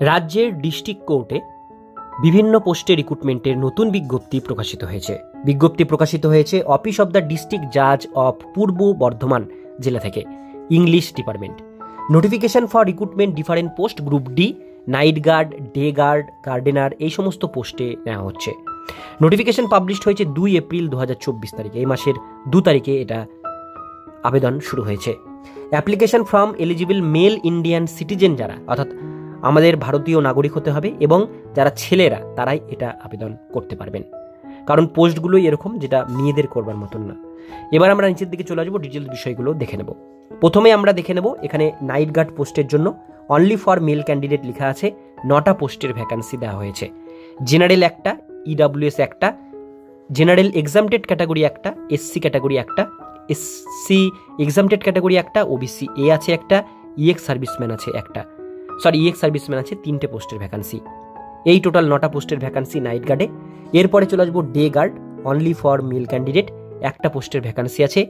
রাজ্যের ডিস্ট্রিক্ট কোর্টে বিভিন্ন পোস্টে রিক্রুটমেন্টের নতুন বিজ্ঞপ্তি প্রকাশিত হয়েছে অফিস অব দ্য ডিস্ট্রিক্ট জাজ অফ পূর্ব বর্ধমান জেলা থেকে, English department. Notification for recruitment different post, group D, night guard, day guard, gardener, এই সমস্ত পোস্টে নেওয়া হচ্ছে। নোটিফিকেশন পাবলিশড হয়েছে 2 এপ্রিল 2024 তারিখে, এই মাসের 2 তারিখে এটা আবেদন শুরু হয়েছে। Application from eligible mail Indian citizen, যারা অর্থাৎ আমাদের ভারতীয় নাগরিক হতে হবে, এবং যারা ছেলেরা তারাই এটা আবেদন করতে পারবেন, কারণ পোস্টগুলোই এরকম যেটা মেয়েদের করবার মতন না। এবার আমরা নিচের দিকে চলে আসবো, ডিটেলস বিষয়গুলো দেখে নেব। প্রথমে আমরা দেখে নেব এখানে নাইট গার্ড পোস্টের জন্য অনলি ফর মেল ক্যান্ডিডেট লেখা আছে, 9টা পোস্টের ভ্যাকান্সি দেওয়া হয়েছে। জেনারেল একটা, ইডাব্লিউএস একটা, জেনারেল এক্সামটেড ক্যাটাগরি একটা, এসসি ক্যাটাগরি একটা, এসসি এক্সামটেড ক্যাটাগরি একটা, ওবিসি এ আছে একটা, ইএক্স সার্ভিসম্যান আছে একটা, ইএক্স সার্ভিসম্যান আছে 3টে পোস্টের ভ্যাকান্সি। এই টোটাল 9টা পোস্টের ভ্যাকান্সি নাইট গার্ডে। এরপরে চলে আসবো day guard, only for male candidate, 1টা পোস্টের ভ্যাকান্সি আছে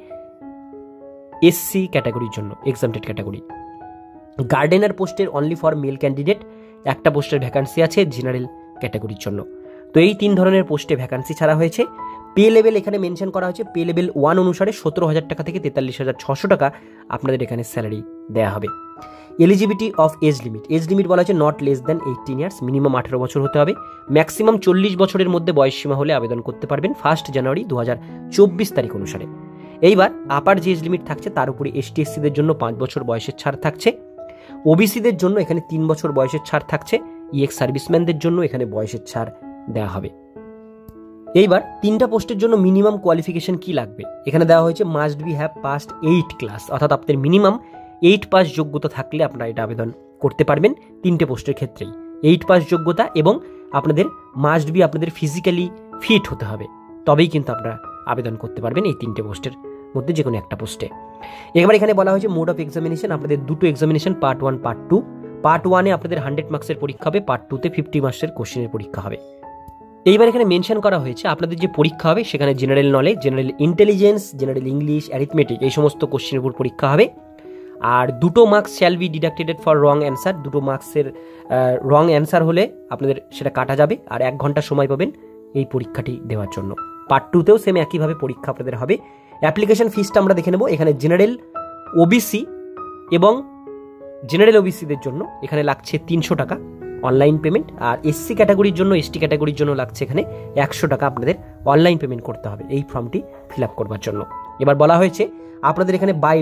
এসসি ক্যাটাগরির জন্য, এক্সামটেড ক্যাটাগরি। গার্ডেনার পোস্টের অনলি ফর মেল ক্যান্ডিডেট, 1টা পোস্টের ভ্যাকান্সি আছে জেনারেল ক্যাটাগরির জন্য। তো এই 3 ধরনের পোস্টে ভ্যাকান্সি ছাড়া হয়েছে। পে লেভেল এখানে মেনশন করা হয়েছে, পে লেভেল 1 অনুসারে 17,000 টাকা থেকে 43,600 টাকা আপনাদের এখানে স্যালারি দেওয়া হবে। এলিজিবিলিটি অফ এজ লিমিট বলা হয়েছে not less than 18 years, minimum 18 বছর হতে হবে, ম্যাক্সিমাম 40 বছরের মধ্যে বয়সসীমা হলে আবেদন করতে পারবেন 1 জানুয়ারি 2024 তারিখ অনুসারে। এইবার আপার যে এজ লিমিট থাকছে তার উপরে এসটি এসসিদের জন্য 5 বছর বয়সের ছাড় থাকছে, ওবিসিদের জন্য এখানে 3 বছর বয়সের ছাড় থাকছে, ইএক্স সার্ভিসম্যানদের জন্য এখানে বয়সের ছাড় দেওয়া হবে। এইবার 3টা পোস্টের জন্য মিনিমাম কোয়ালিফিকেশন কি লাগবে এখানে দেওয়া হয়েছে, must be have passed 8 class, অর্থাৎ আপনাদের মিনিমাম 8 পাস যোগ্যতা থাকলে আপনারা এটা আবেদন করতে পারবেন 3টে পোস্টের ক্ষেত্রেই। 8 পাস যোগ্যতা এবং আপনাদের মাস্ট বি আপনাদের ফিজিক্যালি ফিট হতে হবে, তবেই কিন্তু আপনারা আবেদন করতে পারবেন এই 3টে পোস্টের মধ্যে যে কোনো একটা পোস্টে। এবার এখানে বলা হয়েছে মোড অফ এক্সামিনেশন, আপনাদের 2টো এক্সামিনেশন, পার্ট 1 পার্ট 2। পার্ট 1-এ আপনাদের 100 মার্কসের পরীক্ষা হবে, পার্ট 2-তে 50 মার্কসের কোশ্চেনের পরীক্ষা হবে। এইবার এখানে মেনশন করা হয়েছে আপনাদের যে পরীক্ষা হবে সেখানে general knowledge, general intelligence, general English, arithmetic, এই সমস্ত কোশ্চেনের উপর পরীক্ষা হবে। আর 2টো marks shall be deducted for wrong answer, 2টো মার্কসের রং অ্যান্সার হলে আপনাদের সেটা কাটা যাবে, আর 1 ঘন্টা সময় পাবেন এই পরীক্ষাটি দেওয়ার জন্য। পার্ট 2-তেও সেম একইভাবে পরীক্ষা আপনাদের হবে। অ্যাপ্লিকেশন ফিসটা আমরা দেখে নেব। এখানে জেনারেল ওবিসি এবং জেনারেল ওবিসিদের জন্য এখানে লাগছে 300 টাকা অনলাইন পেমেন্ট, আর এসসি ক্যাটাগরির জন্য, এসটি ক্যাটাগরির জন্য লাগছে এখানে 100 টাকা আপনাদের অনলাইন পেমেন্ট করতে হবে এই ফর্মটি ফিল আপ করবার জন্য। এবার বলা হয়েছে আপনাদের এখানে বাই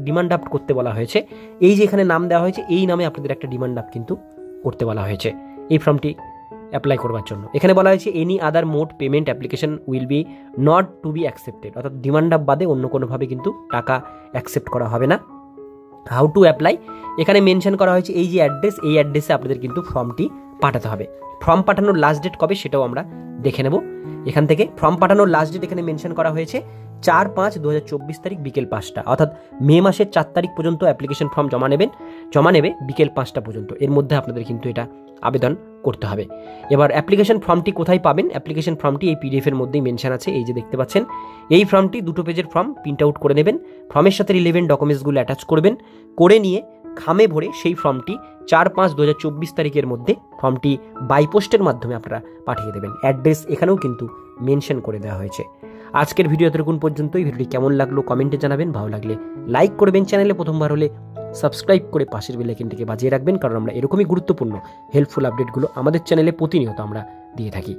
ডিমান্ড আপ করতে বলা হয়েছে, এই যে এখানে নাম দেওয়া হয়েছে এই নামে আপনাদের একটা ডিমান্ড আপ কিন্তু করতে বলা হয়েছে এই ফর্মটি অ্যাপ্লাই করবার জন্য। এখানে বলা হয়েছে any other mode payment application will be not to be accepted, অর্থাৎ ডিমান্ড আপ বাদে অন্য কোনোভাবে কিন্তু টাকা অ্যাকসেপ্ট করা হবে না। হাউ টু অ্যাপ্লাই এখানে মেনশন করা হয়েছে, এই যে অ্যাড্রেস, এই অ্যাড্রেসে আপনাদের কিন্তু ফর্মটি পাঠাতে হবে। ফর্ম পাঠানোর লাস্ট ডেট কবে সেটাও আমরা দেখে নেব এখান থেকে। ফর্ম পাঠানোর লাস্ট ডেট এখানে মেনশন করা হয়েছে 4/5/2024 তারিখ বিকেল 5টা, অর্থাৎ মে মাসের 4 তারিখ পর্যন্ত অ্যাপ্লিকেশন ফর্ম জমা নেবে বিকেল 5টা পর্যন্ত, এর মধ্যে আপনাদের কিন্তু এটা আবেদন করতে হবে। এবার অ্যাপ্লিকেশন ফর্মটি কোথায় পাবেন? অ্যাপ্লিকেশন ফর্মটি এই পিডিএফের মধ্যেই মেনশন আছে, এই যে দেখতে পাচ্ছেন। এই ফর্মটি 2টো পেজের ফর্ম, প্রিন্ট আউট করে নেবেন, ফর্মের সাথে রিলেভেন্ট ডকুমেন্টসগুলো অ্যাটাচ করবেন, করে নিয়ে খামে ভরে সেই ফর্মটি 4/5/2024 তারিখের মধ্যে ফর্মটি বাই পোস্টের মাধ্যমে আপনারা পাঠিয়ে দেবেন। অ্যাড্রেস এখানেও কিন্তু মেনশন করে দেওয়া হয়েছে। আজকের ভিডিও এতটুকুন পর্যন্তই। ভিডিওটি কেমন লাগলো কমেন্টে জানাবেন, ভালো লাগলে লাইক করবেন, চ্যানেলে প্রথমবার হলে সাবস্ক্রাইব করে পাশের বেল আইকনটিকে বাজিয়ে রাখবেন, কারণ আমরা এরকমই গুরুত্বপূর্ণ হেল্পফুল আপডেটগুলো আমাদের চ্যানেলে প্রতিনিয়ত আমরা দিয়ে থাকি।